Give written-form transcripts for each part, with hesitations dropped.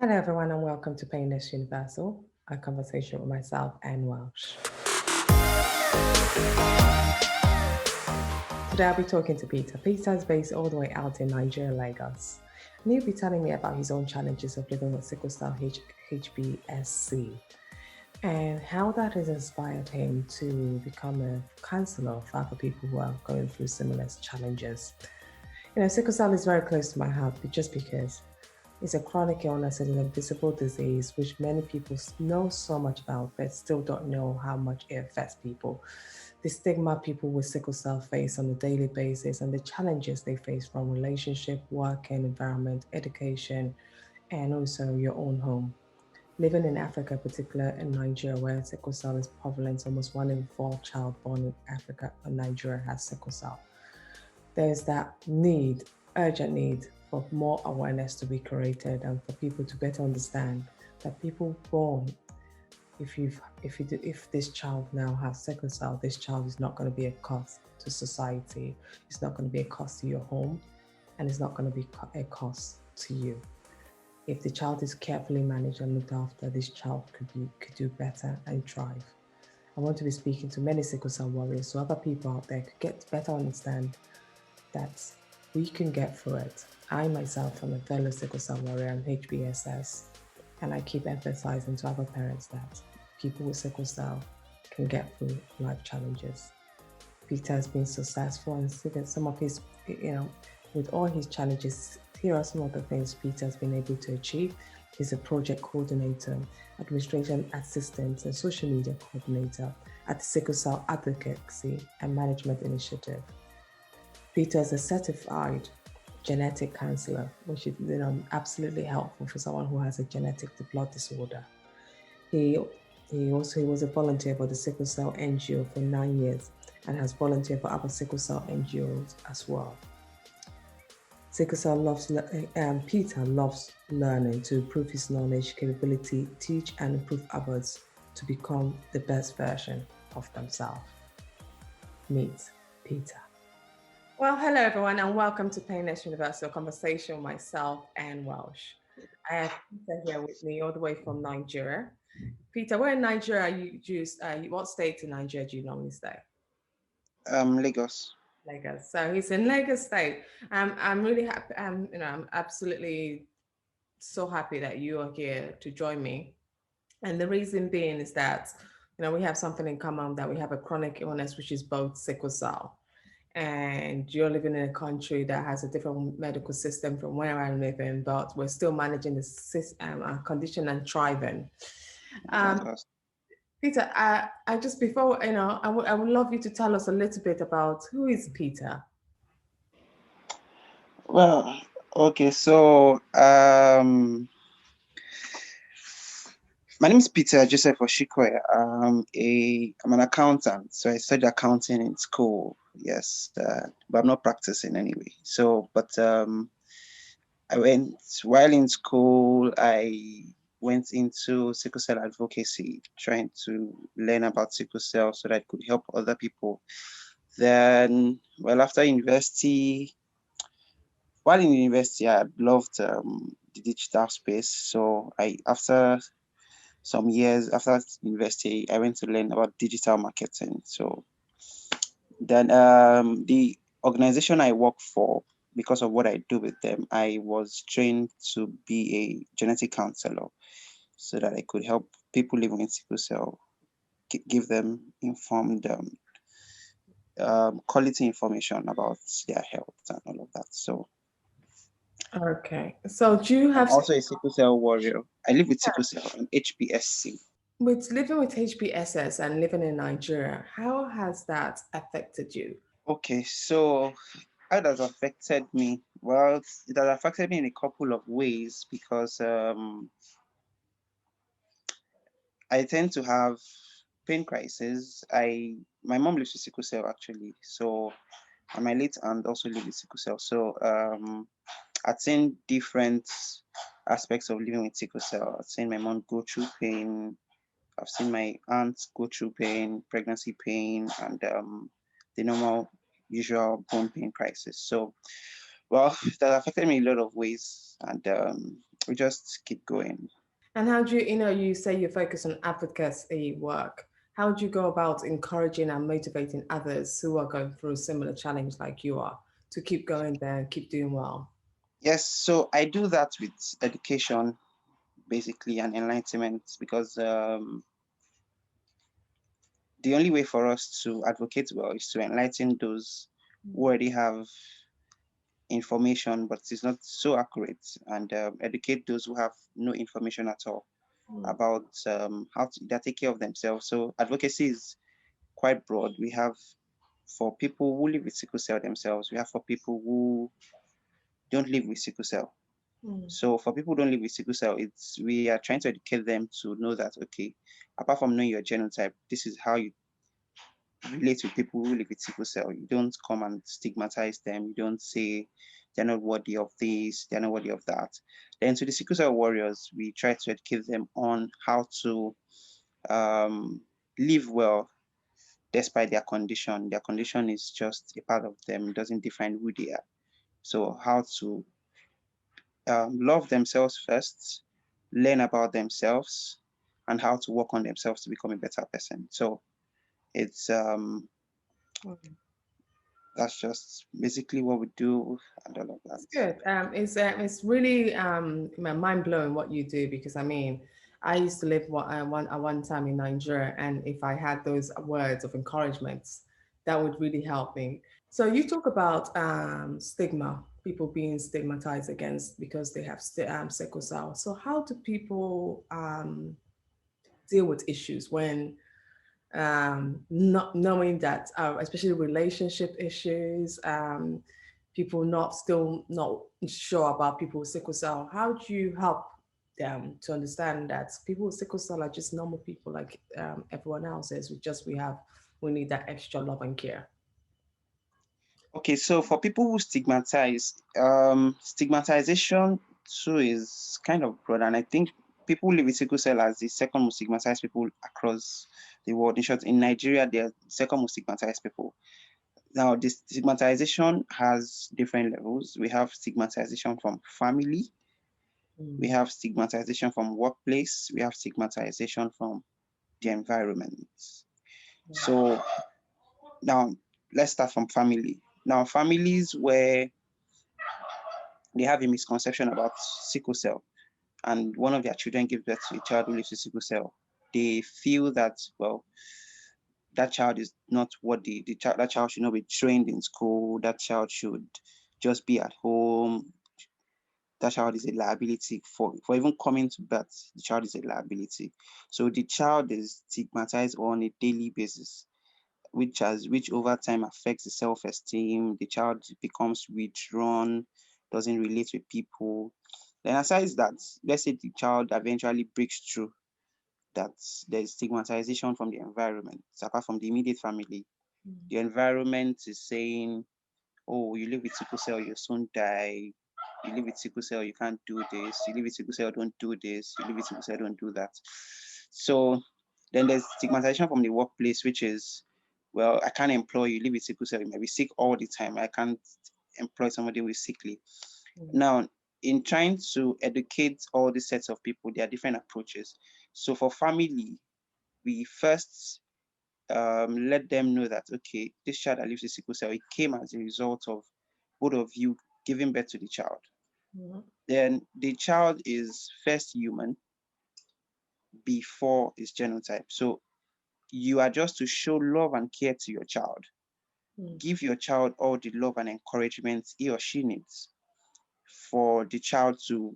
Hello, everyone, and welcome to Painless Universal, a conversation with myself and Welsh. Today, I'll be talking to Peter. Peter is based all the way out in Nigeria, Lagos, and he'll be telling me about his own challenges of living with sickle cell HBSC and how that has inspired him to become a counselor for other people who are going through similar challenges. Sickle cell is very close to my heart just because it's a chronic illness and an invisible disease which many people know so much about but still don't know how much it affects people. The stigma people with sickle cell face on a daily basis and the challenges they face from relationship, work and environment, education, and also your own home. Living in Africa, particularly in Nigeria, where sickle cell is prevalent, almost 1 in 4 child born in Africa or Nigeria has sickle cell. There's that need, urgent need for more awareness to be created and for people to better understand that people born, if this child now has sickle cell, this child is not going to be a cost to society. It's not going to be a cost to your home, and it's not going to be a cost to you. If the child is carefully managed and looked after, this child could do better and thrive. I want to be speaking to many sickle cell warriors so other people out there could get to better understand that we can get through it. I myself am a fellow sickle cell warrior and HBSS, and I keep emphasizing to other parents that people with sickle cell can get through life challenges. Peter has been successful and some of his, with all his challenges, here are some of the things Peter has been able to achieve. He's a project coordinator, administration assistant, and social media coordinator at the Sickle Cell Advocacy and Management Initiative. Peter is a certified genetic counselor, which is absolutely helpful for someone who has a genetic blood disorder. He was a volunteer for the Sickle Cell NGO for 9 years and has volunteered for other sickle cell NGOs as well. Peter loves learning to improve his knowledge, capability, teach and improve others to become the best version of themselves. Meet Peter. Well, hello everyone, and welcome to Painless Universal Conversation with myself and Welsh. I have Peter here with me all the way from Nigeria. Peter, where in Nigeria what state in Nigeria do you normally stay? Lagos. Lagos. So he's in Lagos State. I'm really happy. I'm absolutely so happy that you are here to join me. And the reason being is that, we have something in common, that we have a chronic illness, which is both sickle cell. And you're living in a country that has a different medical system from where I live in, but we're still managing the condition and thriving. Fantastic. Peter, I just before I would love you to tell us a little bit about who is Peter. Well, okay, so my name is Peter Joseph Osikoya. I'm an accountant, so I studied accounting in school. Yes, but I'm not practicing anyway. So, but while in school, I went into sickle cell advocacy, trying to learn about sickle cell so that I could help other people. Then, well, while in university, I loved the digital space. So after some years after university, I went to learn about digital marketing. So then the organization I work for, because of what I do with them, I was trained to be a genetic counselor so that I could help people living with sickle cell, give them informed quality information about their health and all of that. So Okay. So do you I'm have also a sickle cell warrior. I live with sickle cell and HBSC. with living with HBSS and living in Nigeria, how has that affected you? Okay, so how it has affected me? Well, it has affected me in a couple of ways because I tend to have pain crisis. My mom lives with sickle cell actually, so and my late aunt also lives with sickle cell. So I've seen different aspects of living with sickle cell. I've seen my mom go through pain. I've seen my aunt go through pain, pregnancy pain, and the normal, usual bone pain crisis. So, well, that affected me in a lot of ways, and we just keep going. And how do you, you say you focus on advocacy work. How do you go about encouraging and motivating others who are going through a similar challenge like you are to keep going there and keep doing well? Yes, so I do that with education, basically, and enlightenment, because the only way for us to advocate well is to enlighten those who already have information, but it's not so accurate, and educate those who have no information at all Mm, about how to they take care of themselves. So advocacy is quite broad. We have for people who live with sickle cell themselves. We have for people who don't live with sickle cell. mm, So for people who don't live with sickle cell, it's we are trying to educate them to know that okay, apart from knowing your genotype, this is how you relate with people who live with sickle cell. You don't come and stigmatize them. You don't say they're not worthy of this, they're not worthy of that. Then to the sickle cell warriors, we try to educate them on how to um, live well despite their condition. Their condition is just a part of them, it doesn't define who they are. So how to love themselves first, learn about themselves, and how to work on themselves to become a better person. So it's mm. that's just basically what we do and all of that. It's good. It's really mind blowing what you do because I mean, I used to live at one time in Nigeria, and if I had those words of encouragement, that would really help me. So you talk about stigma, people being stigmatized against because they have sickle cell. So how do people deal with issues when not knowing that, especially relationship issues, people not still not sure about people with sickle cell. How do you help them to understand that people with sickle cell are just normal people like everyone else is? We need that extra love and care. Okay, so for people who stigmatize, stigmatization too is kind of broad, and I think people who live with sickle cell as the second most stigmatized people across the world. In short, in Nigeria, they are the second most stigmatized people. Now, this stigmatization has different levels. We have stigmatization from family, we Mm, have stigmatization from workplace, we have stigmatization from the environment. So now let's start from family. Now, families where they have a misconception about sickle cell, and one of their children gives birth to a child who lives with sickle cell, they feel that well, that child is not what the child that child should not be trained in school. That child should just be at home. That child is a liability for even coming to birth. The child is a liability. So the child is stigmatized on a daily basis, which over time affects the self-esteem. The child becomes withdrawn, doesn't relate with people. Then aside that, let's say the child eventually breaks through that there's stigmatization from the environment, apart from the immediate family. mm, The environment is saying, oh, you live with sickle cell, you'll soon die. You live with sickle cell, you can't do this. You live with sickle cell, don't do this. You live with sickle cell, don't do that. So then there's stigmatization from the workplace, which is, well, I can't employ you, live with sickle cell, you might be sick all the time. I can't employ somebody who is sickly. mm, Now, in trying to educate all these sets of people, there are different approaches. So for family, we first let them know that okay, this child that lives with sickle cell, it came as a result of both of you giving birth to the child. mm, Then the child is first human before its genotype. So you are just to show love and care to your child. mm, Give your child all the love and encouragement he or she needs for the child to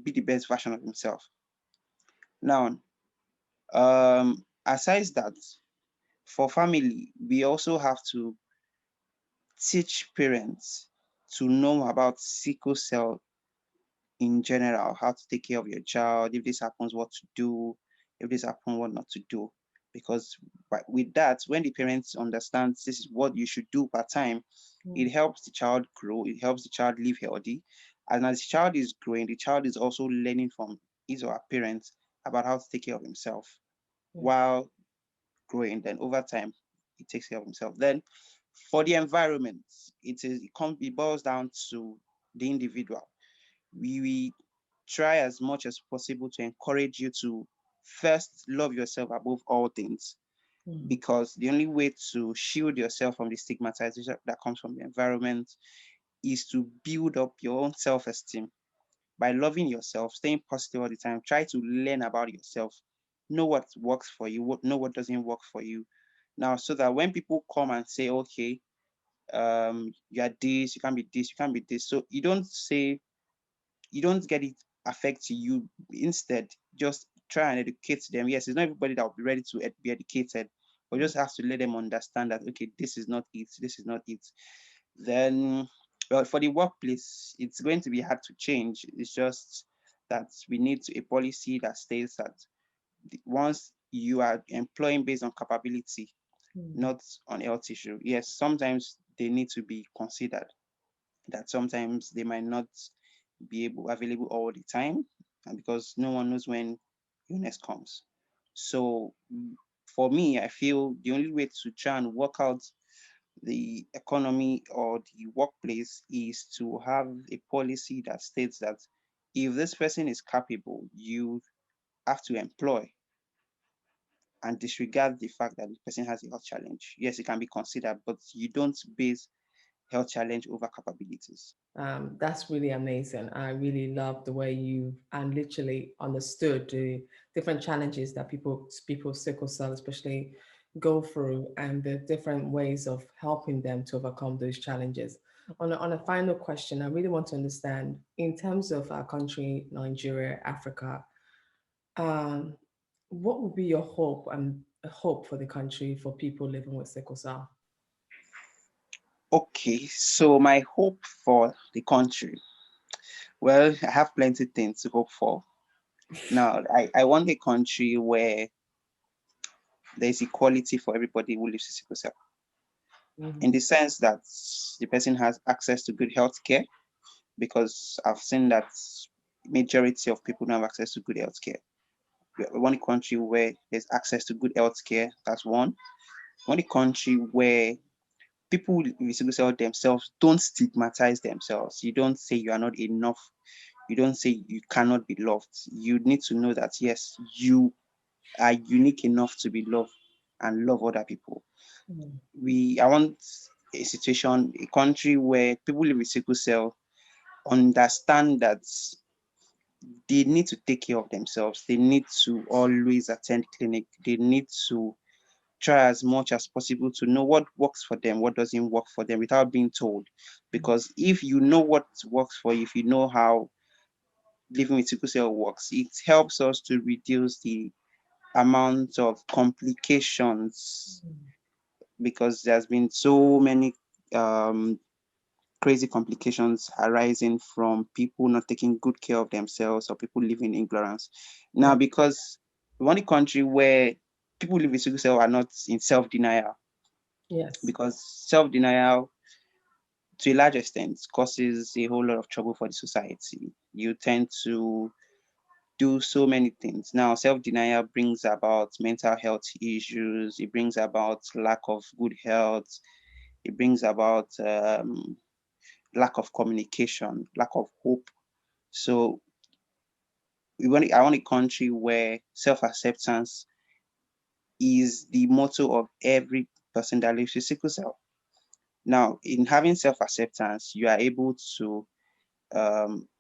be the best version of himself. Now, aside that, for family, we also have to teach parents to know about sickle cell in general, how to take care of your child, if this happens, what to do, if this happens, what not to do. Because with that, when the parents understand this is what you should do per time, it mm, helps the child grow, it helps the child live healthy. And as the child is growing, the child is also learning from his or her parents about how to take care of himself mm, while growing. Then over time, he takes care of himself. Then for the environment, it boils down to the individual. We try as much as possible to encourage you to first love yourself above all things, Mm. because the only way to shield yourself from the stigmatization that comes from the environment is to build up your own self-esteem by loving yourself, staying positive all the time. Try to learn about yourself, know what works for you, know what doesn't work for you. Now, so that when people come and say, okay, you are this, you can't be this, you can't be this. So you don't get it affect you. Instead, just try and educate them. Yes, it's not everybody that will be ready to be educated, but just have to let them understand that okay, this is not it, this is not it. Then, well, for the workplace, it's going to be hard to change. It's just that we need a policy that states that once you are employing based on capability, Mm. not on health issue. Yes, sometimes they need to be considered. That sometimes they might not be available all the time, and because no one knows when illness comes. So for me, I feel the only way to try and work out the economy or the workplace is to have a policy that states that if this person is capable, you have to employ and disregard the fact that the person has a health challenge. Yes, it can be considered, but you don't base health challenge over capabilities. That's really amazing. I really love the way you and literally understood the different challenges that people with sickle cell especially go through and the different ways of helping them to overcome those challenges. On a final question, I really want to understand in terms of our country, Nigeria, Africa, um, what would be your hope and hope for the country for people living with sickle cell? Okay, so my hope for the country, well, I have plenty things to hope for. Now, I want a country where there's equality for everybody who lives with sickle cell, in Mhm. the sense that the person has access to good health care, because I've seen that majority of people don't have access to good health care. We want a country where there's access to good health care. That's one. We want a country where people with sickle cell themselves don't stigmatize themselves. You don't say you are not enough. You don't say you cannot be loved. You need to know that yes, you are unique enough to be loved and love other people. Mm. I want a situation, a country where people live with sickle cell understand that they need to take care of themselves. They need to always attend clinic. They need to try as much as possible to know what works for them, what doesn't work for them without being told. Because if you know what works for you, if you know how living with sickle cell works, it helps us to reduce the amount of complications, because there's been so many um, crazy complications arising from people not taking good care of themselves or people living in ignorance. Now, Yeah. because we want a country where people live with sickle cell are not in self-denial, Yes. because self-denial to a large extent causes a whole lot of trouble for the society. You tend to do so many things. Now, self-denial brings about mental health issues. It brings about lack of good health. It brings about lack of communication, lack of hope. So I want a country where self-acceptance is the motto of every person that lives with sickle cell. Now, in having self-acceptance, you are able to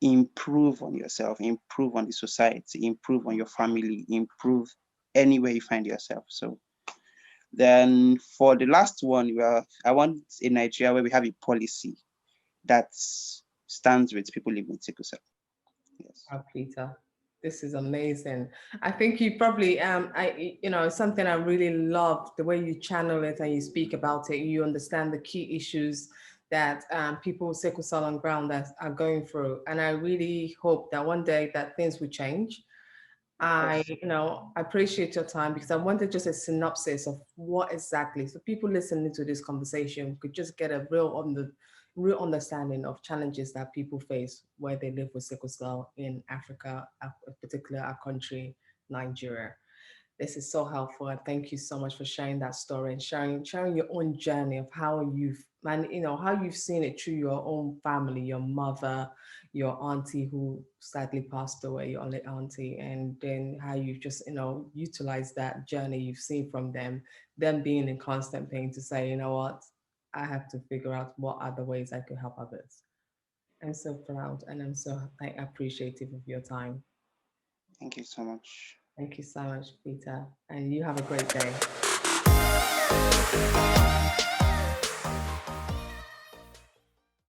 improve on yourself, improve on the society, improve on your family, improve anywhere you find yourself. So then for the last one, well, I want a Nigeria where we have a policy that stands with people living with sickle cell. Yes. Wow, Peter, this is amazing. I think you probably, something I really love the way you channel it and you speak about it. You understand the key issues that people with sickle cell on ground that are going through, and I really hope that one day that things will change. Of I, course. appreciate your time because I wanted just a synopsis of what exactly, so people listening to this conversation could just get a real understanding of challenges that people face where they live with sickle cell in Africa, particularly our country, Nigeria. This is so helpful, and thank you so much for sharing that story and sharing your own journey of how you've how you've seen it through your own family, your mother, your auntie who sadly passed away, your late auntie, and then how you just, utilize that journey you've seen from them being in constant pain to say, you know what, I have to figure out what other ways I could help others. I'm so proud and I'm so appreciative of your time. Thank you so much. Thank you so much, Peter, and you have a great day.